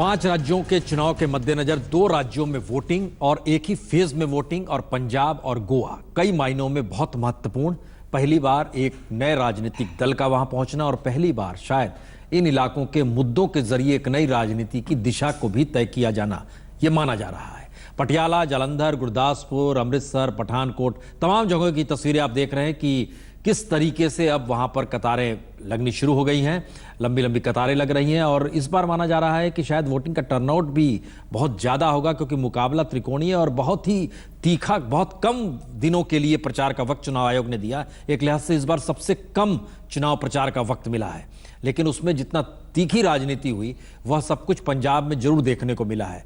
पांच राज्यों के चुनाव के मद्देनजर 2 राज्यों में वोटिंग और एक ही फेज में वोटिंग, और पंजाब और गोवा कई मायनों में बहुत महत्वपूर्ण। पहली बार एक नए राजनीतिक दल का वहां पहुंचना और पहली बार शायद इन इलाकों के मुद्दों के जरिए एक नई राजनीति की दिशा को भी तय किया जाना यह माना जा रहा है। पटियाला, जालंधर, गुरदासपुर, अमृतसर, पठानकोट, तमाम जगहों की तस्वीरें आप देख रहे हैं कि किस तरीके से अब वहां पर कतारें लगनी शुरू हो गई हैं, लंबी लंबी कतारें लग रही हैं। और इस बार माना जा रहा है कि शायद वोटिंग का टर्नआउट भी बहुत ज्यादा होगा, क्योंकि मुकाबला त्रिकोणीय और बहुत ही तीखा, बहुत कम दिनों के लिए प्रचार का वक्त चुनाव आयोग ने दिया। एक लिहाज से इस बार सबसे कम चुनाव प्रचार का वक्त मिला है, लेकिन उसमें जितना तीखी राजनीति हुई वह सब कुछ पंजाब में जरूर देखने को मिला है।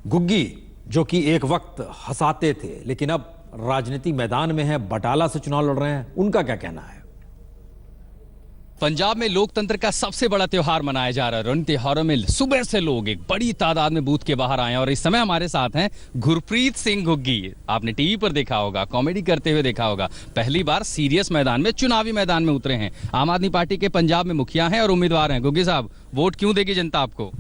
गुग्गी जो कि एक वक्त हंसाते थे लेकिन अब राजनीति मैदान में है, बटाला से चुनाव लड़ रहे हैं, उनका क्या कहना है? पंजाब में लोकतंत्र का सबसे बड़ा त्योहार मनाया जा रहा है। इन त्योहारों में सुबह से लोग एक बड़ी तादाद में बूथ के बाहर आए हैं और इस समय हमारे साथ हैं गुरप्रीत सिंह गुग्गी। आपने टीवी पर देखा होगा, कॉमेडी करते हुए देखा होगा, पहली बार सीरियस मैदान में, चुनावी मैदान में उतरे हैं। आम आदमी पार्टी के पंजाब में मुखिया हैं और उम्मीदवार हैं। गुग्गी साहब, वोट क्यों देगी जनता आपको?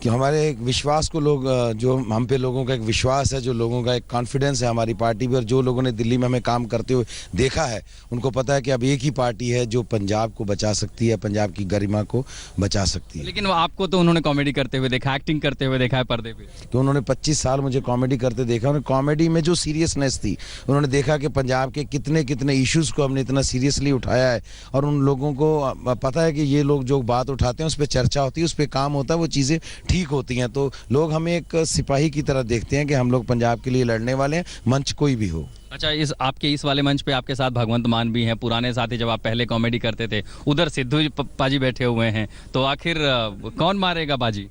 कि हमारे एक विश्वास को लोग, जो हम पे लोगों का एक विश्वास है, जो लोगों का एक कॉन्फिडेंस है हमारी पार्टी पे, और जो लोगों ने दिल्ली में हमें काम करते हुए देखा है उनको पता है कि अब एक ही पार्टी है जो पंजाब को बचा सकती है, पंजाब की गरिमा को बचा सकती है। लेकिन आपको तो उन्होंने कॉमेडी करते हुए देखा, एक्टिंग करते हुए देखा है पर्दे पे। तो उन्होंने 25 साल मुझे कॉमेडी करते देखा। उन्होंने कॉमेडी में जो सीरियसनेस थी, उन्होंने देखा कि पंजाब के कितने कितने इश्यूज को हमने इतना सीरियसली उठाया है, और उन लोगों को पता है कि ये लोग जो बात उठाते हैं उस पर चर्चा होती है, उस पर काम होता है, वो चीज़ें ठीक होती हैं। तो लोग हमें एक सिपाही की तरह देखते हैं कि हम लोग पंजाब के लिए लड़ने वाले हैं, मंच कोई भी हो। अच्छा, इस आपके इस वाले मंच पे आपके साथ भगवंत मान भी हैं, पुराने साथी, जब आप पहले कॉमेडी करते थे। उधर सिद्धू पाजी बैठे हुए हैं, तो आखिर कौन मारेगा बाजी?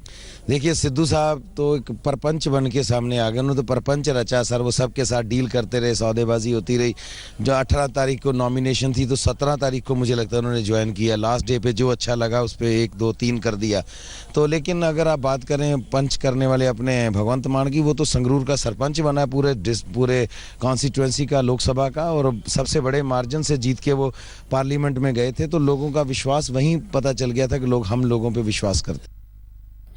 देखिए, सिद्धू साहब तो एक परपंच बन के सामने आ गए। उन्होंने तो परपंच रचा सर, वो सबके साथ डील करते रहे, सौदेबाजी होती रही। जो 18 तारीख को नॉमिनेशन थी तो 17 तारीख को मुझे लगता है उन्होंने ज्वाइन किया। लास्ट डे पे जो अच्छा लगा उस पर 1, 2, 3 कर दिया। तो लेकिन अगर आप बात करें पंच करने वाले अपने भगवंत मान की, वो तो संगरूर का सरपंच बना है पूरे कॉन्स्टिट्यूएंसी का, लोकसभा का, और सबसे बड़े मार्जिन से जीत के वो पार्लियामेंट में गए थे। तो लोगों का विश्वास वहीं पता चल गया था कि लोग हम लोगों पे विश्वास करते।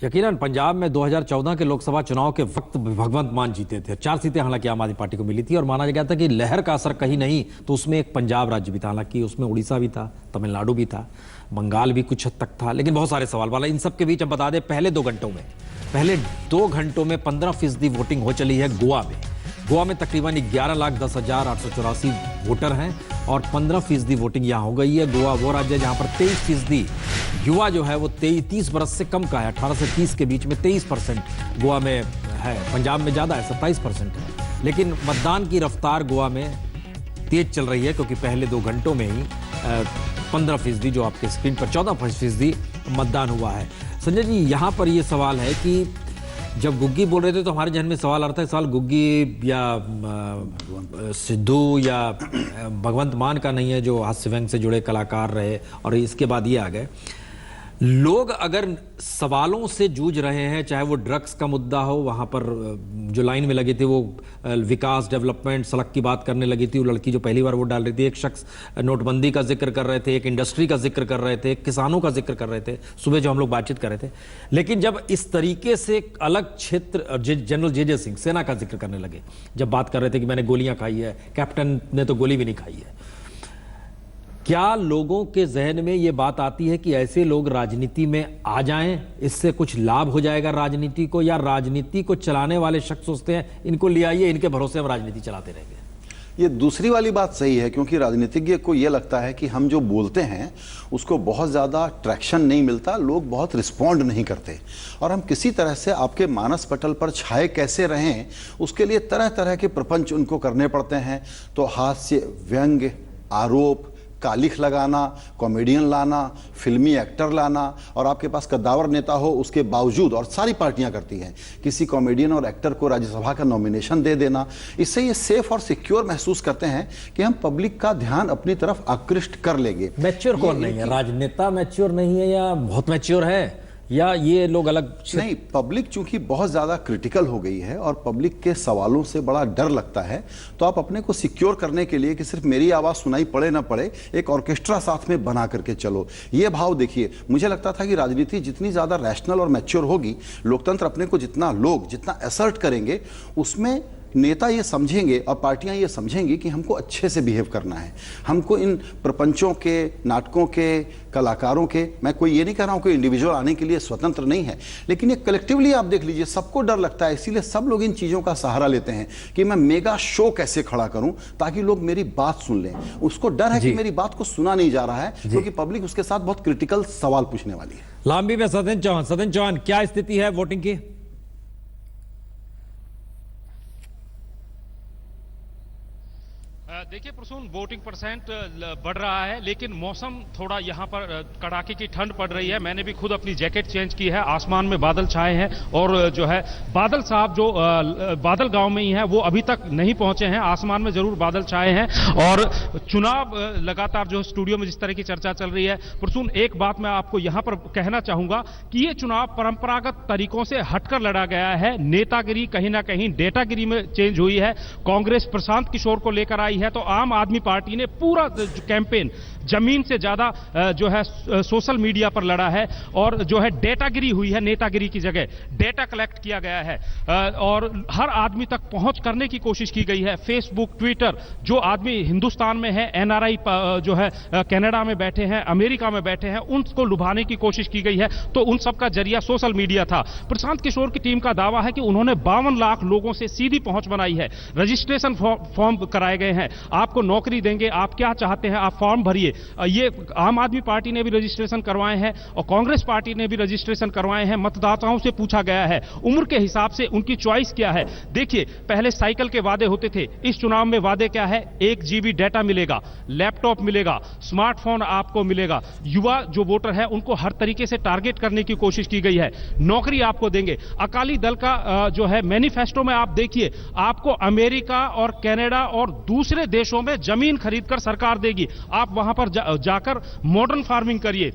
यकीनन पंजाब में 2014 के लोकसभा चुनाव के वक्त भगवंत मान जीते थे। 4 सीटें हालांकि आम आदमी पार्टी को मिली थी और माना गया था कि लहर का असर कहीं नहीं तो उसमें एक पंजाब राज्य भी था। हालांकि उसमें उड़ीसा भी था, तमिलनाडु भी था, बंगाल भी कुछ हद तक था, लेकिन बहुत सारे सवाल वाला। इन सब के बीच हम बता दें, पहले 2 घंटों में 15% वोटिंग हो चली है गोवा में। गोवा में तकरीबन 11,10,884 वोटर हैं और 15% वोटिंग यहाँ हो गई है। गोवा वो राज्य है जहाँ पर 23% युवा जो है वो 30 बरस से कम का है, 18 से 30 के बीच में 23% गोवा में है। पंजाब में ज़्यादा है, 27% है। लेकिन मतदान की रफ्तार गोवा में तेज चल रही है, क्योंकि पहले 2 घंटों में ही 15% जो आपके स्क्रीन पर 14% मतदान हुआ है। संजय जी, यहाँ पर ये सवाल है कि जब गुग्गी बोल रहे थे तो हमारे जहन में सवाल आ रहा था, सवाल गुग्गी या सिद्धू या भगवंत मान का नहीं है, जो हास्य व्यंग से जुड़े कलाकार रहे, और इसके बाद ये आ गए लोग। अगर सवालों से जूझ रहे हैं, चाहे वो ड्रग्स का मुद्दा हो, वहाँ पर जो लाइन में लगे थे वो विकास, डेवलपमेंट, सड़क की बात करने लगी थी, वो लड़की जो पहली बार वोट डाल रही थी, एक शख्स नोटबंदी का जिक्र कर रहे थे, एक इंडस्ट्री का जिक्र कर रहे थे, किसानों का जिक्र कर रहे थे, सुबह जो हम लोग बातचीत कर रहे थे। लेकिन जब इस तरीके से एक अलग क्षेत्र, जनरल जे सिंह सेना का जिक्र करने लगे, जब बात कर रहे थे कि मैंने गोलियां खाई है, कैप्टन ने तो गोली भी नहीं खाई है, क्या लोगों के जहन में ये बात आती है कि ऐसे लोग राजनीति में आ जाएं, इससे कुछ लाभ हो जाएगा राजनीति को, या राजनीति को चलाने वाले शख्स सोचते हैं इनको ले आइए, इनके भरोसे हम राजनीति चलाते रहेंगे? ये दूसरी वाली बात सही है, क्योंकि राजनीतिज्ञ को ये लगता है कि हम जो बोलते हैं उसको बहुत ज़्यादा ट्रैक्शन नहीं मिलता, लोग बहुत रिस्पॉन्ड नहीं करते, और हम किसी तरह से आपके मानस पटल पर छाए कैसे रहें उसके लिए तरह तरह के प्रपंच उनको करने पड़ते हैं। तो हास्य, व्यंग्य, आरोप, कालिख लगाना, कॉमेडियन लाना, फिल्मी एक्टर लाना, और आपके पास कद्दावर नेता हो उसके बावजूद, और सारी पार्टियां करती हैं, किसी कॉमेडियन और एक्टर को राज्यसभा का नॉमिनेशन दे देना। इससे ये सेफ और सिक्योर महसूस करते हैं कि हम पब्लिक का ध्यान अपनी तरफ आकृष्ट कर लेंगे। मैच्योर कौन नहीं है? राजनेता मैच्योर नहीं है या बहुत मैच्योर है, या ये लोग अलग? नहीं, पब्लिक चूंकि बहुत ज्यादा क्रिटिकल हो गई है और पब्लिक के सवालों से बड़ा डर लगता है, तो आप अपने को सिक्योर करने के लिए कि सिर्फ मेरी आवाज सुनाई पड़े ना पड़े, एक ऑर्केस्ट्रा साथ में बना करके चलो, ये भाव देखिए। मुझे लगता था कि राजनीति जितनी ज्यादा रैशनल और मैच्योर होगी, लोकतंत्र अपने को जितना असर्ट करेंगे, उसमें नेता ये समझेंगे और पार्टियां ये समझेंगी कि हमको अच्छे से बिहेव करना है। हमको इन प्रपंचों के, नाटकों के, कलाकारों के, मैं कोई ये नहीं कह रहा हूं कि इंडिविजुअल आने के लिए स्वतंत्र नहीं है, लेकिन ये कलेक्टिवली आप देख लीजिए, सबको डर लगता है, इसीलिए सब लोग इन चीजों का सहारा लेते हैं कि मैं मेगा शो कैसे खड़ा करूं ताकि लोग मेरी बात सुन लें। उसको डर है कि मेरी बात को सुना नहीं जा रहा है, क्योंकि पब्लिक उसके साथ बहुत क्रिटिकल सवाल पूछने वाली है। लांबी में सदन चौहान, क्या स्थिति है वोटिंग की? देखिए प्रसून, वोटिंग परसेंट बढ़ रहा है, लेकिन मौसम थोड़ा यहाँ पर कड़ाके की ठंड पड़ रही है। मैंने भी खुद अपनी जैकेट चेंज की है। आसमान में बादल छाए हैं और जो है बादल साहब जो बादल गांव में ही है वो अभी तक नहीं पहुंचे हैं। आसमान में जरूर बादल छाए हैं और चुनाव लगातार जो स्टूडियो में जिस तरह की चर्चा चल रही है, प्रसून एक बात मैं आपको यहाँ पर कहना चाहूंगा कि ये चुनाव परंपरागत तरीकों से हटकर लड़ा गया है। नेतागिरी कहीं ना कहीं डेटागिरी में चेंज हुई है। कांग्रेस प्रशांत किशोर को लेकर आई है, तो आम आदमी पार्टी ने पूरा कैंपेन जमीन से ज्यादा जो है सोशल मीडिया पर लड़ा है और जो है डेटागिरी हुई है। नेतागिरी की जगह डेटा कलेक्ट किया गया है और हर आदमी तक पहुंच करने की कोशिश की गई है। फेसबुक, ट्विटर, जो आदमी हिंदुस्तान में है, एनआरआई जो है कनाडा में बैठे हैं, अमेरिका में बैठे हैं, उनको लुभाने की कोशिश की गई है, तो उन सबका जरिया सोशल मीडिया था। प्रशांत किशोर की टीम का दावा है कि उन्होंने 52 लाख लोगों से सीधी पहुंच बनाई है। रजिस्ट्रेशन फॉर्म कराए गए हैं, आपको नौकरी देंगे, आप क्या चाहते हैं आप फॉर्म भरिए। ये आम आदमी पार्टी ने भी रजिस्ट्रेशन करवाए हैं और कांग्रेस पार्टी ने भी रजिस्ट्रेशन करवाए हैं। मतदाताओं से पूछा गया है उम्र के हिसाब से उनकी चॉइस क्या है। देखिए, पहले साइकिल के वादे होते थे, इस चुनाव में वादे क्या है? 1 GB डेटा मिलेगा, लैपटॉप मिलेगा, स्मार्टफोन आपको मिलेगा। युवा जो वोटर है उनको हर तरीके से टारगेट करने की कोशिश की गई है। नौकरी आपको देंगे। अकाली दल का जो है मैनिफेस्टो में आप देखिए, आपको अमेरिका और कनाडा और दूसरे देशों में जमीन खरीदकर सरकार देगी। आप वहां पर जाकर मॉडर्न फार्मिंग करिए।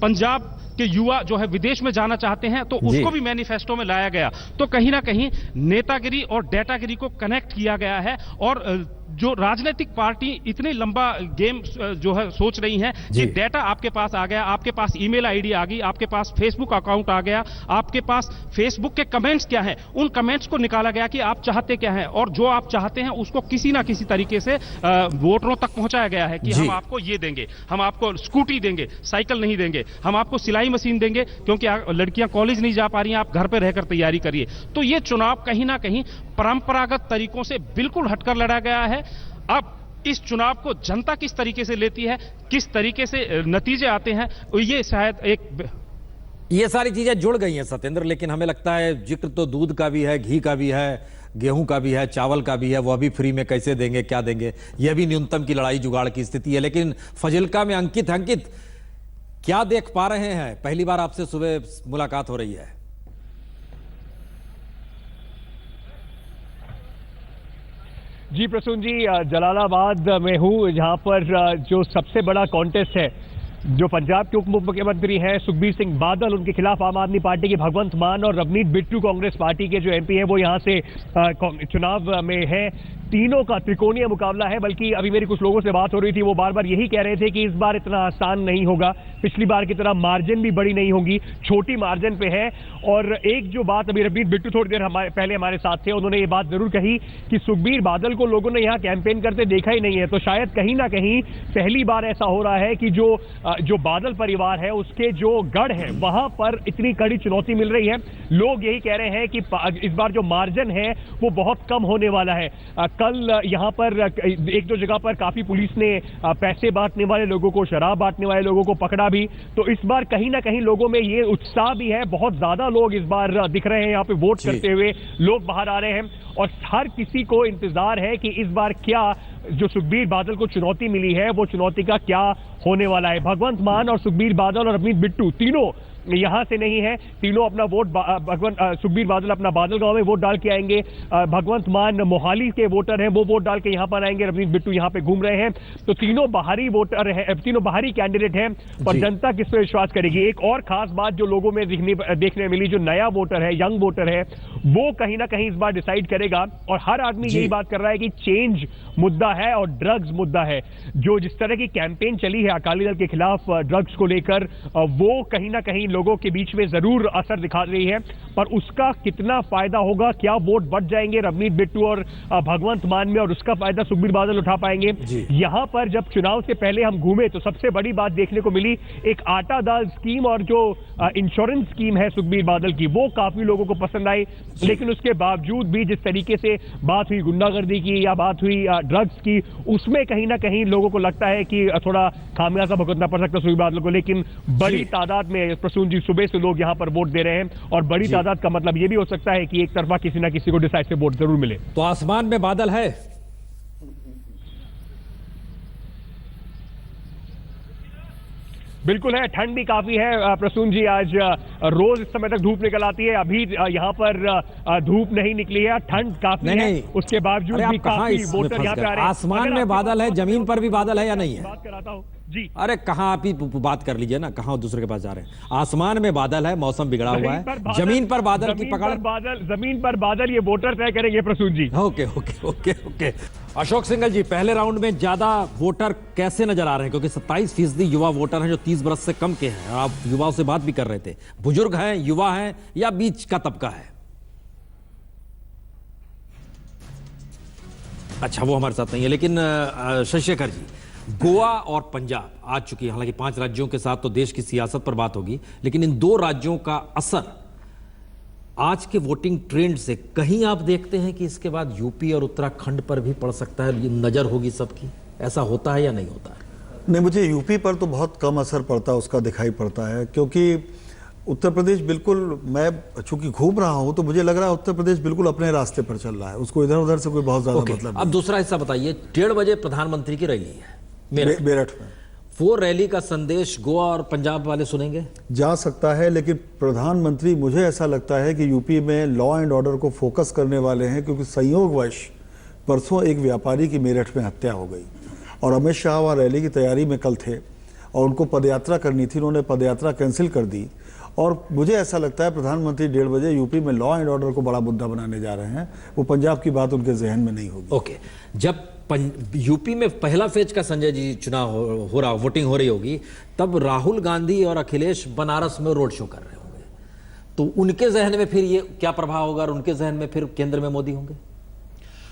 पंजाब के युवा जो है विदेश में जाना चाहते हैं, तो उसको भी मैनिफेस्टो में लाया गया। तो कहीं ना कहीं नेतागिरी और डेटागिरी को कनेक्ट किया गया है और जो राजनीतिक पार्टी इतनी लंबा गेम जो है सोच रही है कि डेटा आपके पास आ गया, आपके पास ईमेल आईडी आ गई, आपके पास फेसबुक अकाउंट आ गया, आपके पास फेसबुक के कमेंट्स क्या हैं, उन कमेंट्स को निकाला गया कि आप चाहते क्या हैं और जो आप चाहते हैं उसको किसी ना किसी तरीके से वोटरों तक पहुंचाया गया है कि हम आपको ये देंगे, हम आपको स्कूटी देंगे, साइकिल नहीं देंगे, हम आपको सिलाई मशीन देंगे क्योंकि लड़कियां कॉलेज नहीं जा पा रही हैं, आप घर पर रहकर तैयारी करिए। तो ये चुनाव कहीं ना कहीं परंपरागत तरीकों से बिल्कुल हटकर लड़ा गया है। अब इस चुनाव को जनता किस तरीके से लेती है, किस तरीके से नतीजे आते हैं, ये शायद ये सारी चीजें जुड़ गई हैं सत्येंद्र, लेकिन हमें लगता है जिक्र तो दूध का भी है, घी का भी है, गेहूं का भी है, चावल का भी है, वो अभी फ्री में कैसे देंगे, क्या देंगे, यह भी न्यूनतम की लड़ाई जुगाड़ की स्थिति है। लेकिन फजिल्का में अंकित क्या देख पा रहे हैं? पहली बार आपसे सुबह मुलाकात हो रही है। जी प्रसून जी, जलालाबाद में हूँ, जहाँ पर जो सबसे बड़ा कॉन्टेस्ट है, जो पंजाब के उप मुख्यमंत्री हैं सुखबीर सिंह बादल, उनके खिलाफ आम आदमी पार्टी के भगवंत मान और रवनीत बिट्टू कांग्रेस पार्टी के जो एमपी हैं वो यहाँ से चुनाव में है। तीनों का त्रिकोणीय मुकाबला है। बल्कि अभी मेरी कुछ लोगों से बात हो रही थी, वो बार बार यही कह रहे थे कि इस बार इतना आसान नहीं होगा, पिछली बार की तरह मार्जिन भी बड़ी नहीं होगी, छोटी मार्जिन पे है। और एक जो बात अभी रवनीत बिट्टू थोड़ी देर पहले हमारे साथ थे, उन्होंने ये बात जरूर कही कि सुखबीर बादल को लोगों ने यहाँ कैंपेन करते देखा ही नहीं है। तो शायद कहीं ना कहीं पहली बार ऐसा हो रहा है कि जो बादल परिवार है उसके जो गढ़ है वहां पर इतनी कड़ी चुनौती मिल रही है। लोग यही कह रहे हैं कि इस बार जो मार्जिन है वो बहुत कम होने वाला है। कल यहाँ पर एक दो जगह पर काफी पुलिस ने पैसे बांटने वाले लोगों को, शराब बांटने वाले लोगों को पकड़ा भी। तो इस बार कहीं ना कहीं लोगों में ये उत्साह भी है, बहुत ज्यादा लोग इस बार दिख रहे हैं यहाँ पे वोट करते हुए, लोग बाहर आ रहे हैं और हर किसी को इंतजार है कि इस बार क्या जो सुखबीर बादल को चुनौती मिली है वो चुनौती का क्या होने वाला है। भगवंत मान और सुखबीर बादल और रवनीत बिट्टू तीनों यहाँ से नहीं है। तीनों अपना वोट सुखबीर बादल अपना बादल गांव में वोट डाल के आएंगे। भगवंत मान मोहाली के वोटर हैं, वो वोट डाल के यहाँ पर आएंगे। रवनीत बिट्टू यहाँ पे घूम रहे हैं। तो तीनों बाहरी वोटर हैं, तीनों बाहरी कैंडिडेट हैं, पर जनता किस पे विश्वास करेगी। एक और खास बात जो लोगों में देखने मिली, जो नया वोटर है, यंग वोटर है, वो कहीं ना कहीं इस बार डिसाइड करेगा। और हर आदमी यही बात कर रहा है कि चेंज मुद्दा है और ड्रग्स मुद्दा है। जो जिस तरह की कैंपेन चली है अकाली दल के खिलाफ ड्रग्स को लेकर, वो कहीं ना कहीं लोगों के बीच में जरूर असर दिखा रही है, पर उसका कितना फायदा होगा, क्या वोट बढ़ जाएंगे रवनीत बिट्टू और भगवंत मान में, और उसका फायदा सुखबीर बादल उठा पाएंगे। यहां पर जब चुनाव से पहले हम घूमे तो सबसे बड़ी बात देखने को मिली, एक आटा दाल स्कीम और जो इंश्योरेंस स्कीम है सुखबीर बादल की, वो काफी लोगों को पसंद आई। लेकिन उसके बावजूद भी जिस तरीके से बात हुई गुंडागर्दी की या बात हुई ड्रग्स की, उसमें कहीं ना कहीं लोगों को लगता है कि थोड़ा खामियाजा भुगतना पड़ सकता है सुखबीर बादल को। लेकिन बड़ी तादाद में प्रसून जी सुबह से लोग यहां पर वोट दे रहे हैं, और बड़ी तादाद का मतलब यह भी हो सकता है कि एक तरफा किसी ना किसी को डिसाइसिव वोट जरूर मिले। तो आसमान में बादल है, बिल्कुल है। ठंड भी काफी है प्रसून जी। आज रोज इस समय तक धूप निकल आती है, अभी यहाँ पर धूप नहीं निकली है, ठंड काफी है। उसके बावजूद भी काफी वोटर यहाँ पे आ रहे हैं। आसमान में बादल है, जमीन पर भी बादल है या नहीं है? बात कराता हूँ जी। अरे कहाँ, आप ही बात कर लीजिए ना, कहाँ दूसरे के पास जा रहे हैं। आसमान में बादल है, मौसम बिगड़ा हुआ है, जमीन पर बादल की पकड़। जमीन पर बादल ये वोटर तय करेंगे Prasoon ji. Okay okay okay okay. Ashok Singhal ji, पहले राउंड में ज्यादा वोटर कैसे नजर आ रहे हैं? क्योंकि 27% युवा वोटर हैं जो 30 बरस से कम के हैं। आप युवाओं से बात भी कर रहे थे, बुजुर्ग हैं, युवा हैं, या बीच का तबका है? अच्छा, वो हमारे साथ नहीं है, लेकिन शशिशेखर जी, गोवा और पंजाब आ चुकी है। हालांकि 5 राज्यों के साथ तो देश की सियासत पर बात होगी, लेकिन इन 2 राज्यों का असर आज के वोटिंग ट्रेंड से कहीं आप देखते हैं कि इसके बाद यूपी और उत्तराखंड पर भी पड़ सकता है, ये नजर होगी सबकी? ऐसा होता है या नहीं होता है? नहीं, मुझे यूपी पर तो बहुत कम असर पड़ता है, उसका दिखाई पड़ता है, क्योंकि उत्तर प्रदेश बिल्कुल, मैं चूंकि घूम रहा हूं तो मुझे लग रहा है उत्तर प्रदेश बिल्कुल अपने रास्ते पर चल रहा है, उसको इधर उधर से कोई बहुत ज्यादा मतलब नहीं। अब दूसरा हिस्सा बताइए। 1:30 बजे प्रधानमंत्री की रैली है मेरठ में। वो रैली का संदेश गोवा और पंजाब वाले सुनेंगे? जा सकता है, लेकिन प्रधानमंत्री, मुझे ऐसा लगता है कि यूपी में लॉ एंड ऑर्डर को फोकस करने वाले हैं, क्योंकि संयोगवश परसों एक व्यापारी की मेरठ में हत्या हो गई और अमित शाह वहाँ रैली की तैयारी में कल थे और उनको पदयात्रा करनी थी, उन्होंने पदयात्रा कैंसिल कर दी। और मुझे ऐसा लगता है प्रधानमंत्री 1:30 बजे यूपी में लॉ एंड ऑर्डर को बड़ा मुद्दा बनाने जा रहे हैं, वो पंजाब की बात उनके जहन में नहीं होगी। ओके, जब यूपी में पहला फेज का संजय जी चुनाव हो रहा, वोटिंग हो रही होगी, तब राहुल गांधी और अखिलेश बनारस में रोड शो कर रहे होंगे, तो उनके जहन में फिर ये क्या प्रभाव होगा, और उनके जहन में फिर केंद्र में मोदी होंगे?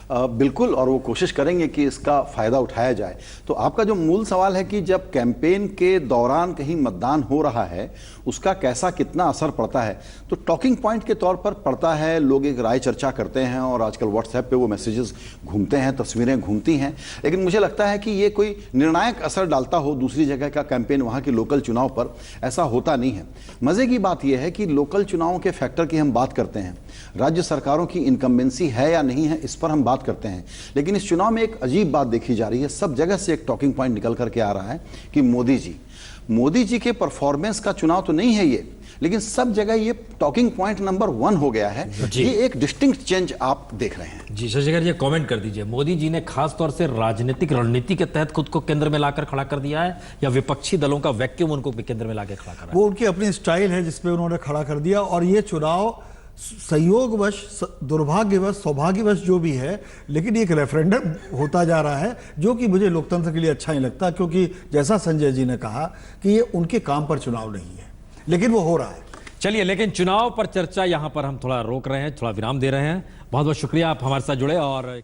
बिल्कुल, और वो कोशिश करेंगे कि इसका फायदा उठाया जाए। तो आपका जो मूल सवाल है कि जब कैंपेन के दौरान कहीं मतदान हो रहा है, उसका कैसा कितना असर पड़ता है, तो टॉकिंग पॉइंट के तौर पर पड़ता है। लोग एक राय चर्चा करते हैं और आजकल व्हाट्सएप पे वो मैसेजेस घूमते हैं, तस्वीरें घूमती हैं, लेकिन मुझे लगता है कि ये कोई निर्णायक असर डालता हो दूसरी जगह का कैंपेन वहाँ के लोकल चुनाव पर, ऐसा होता नहीं है। मज़े की बात यह है कि लोकल चुनावों के फैक्टर की हम बात करते हैं, राज्य सरकारों की इनकम्बेंसी है या नहीं है, इस पर हम बात करते हैं, लेकिन इस चुनाव में एक अजीब बात देखी जा रही है। सब जगह से एक टॉकिंग पॉइंट निकल करके आ रहा है कि मोदी जी के परफॉर्मेंस का चुनाव तो नहीं है ये, लेकिन सब जगह ये टॉकिंग पॉइंट नंबर 1 हो गया है। ये एक डिस्टिंक्ट चेंज आप देख रहे हैं। जी शशिशेखर जी, कमेंट कर दीजिए। मोदी जी ने खास तौर से राजनीतिक रणनीति के तहत खुद को केंद्र में लाकर खड़ा कर दिया है, या विपक्षी दलों का वैक्यूम उनको केंद्र में लाकर खड़ा करा? वो उनकी अपनी स्टाइल है जिसपे उन्होंने खड़ा कर दिया, और ये चुनाव संयोगवश, दुर्भाग्यवश, सौभाग्यवश जो भी है, लेकिन एक रेफरेंडम होता जा रहा है, जो कि मुझे लोकतंत्र के लिए अच्छा नहीं लगता, क्योंकि जैसा संजय जी ने कहा कि ये उनके काम पर चुनाव नहीं है, लेकिन वो हो रहा है। चलिए, लेकिन चुनाव पर चर्चा यहां पर हम थोड़ा रोक रहे हैं, थोड़ा विराम दे रहे हैं। बहुत बहुत शुक्रिया, आप हमारे साथ जुड़े। और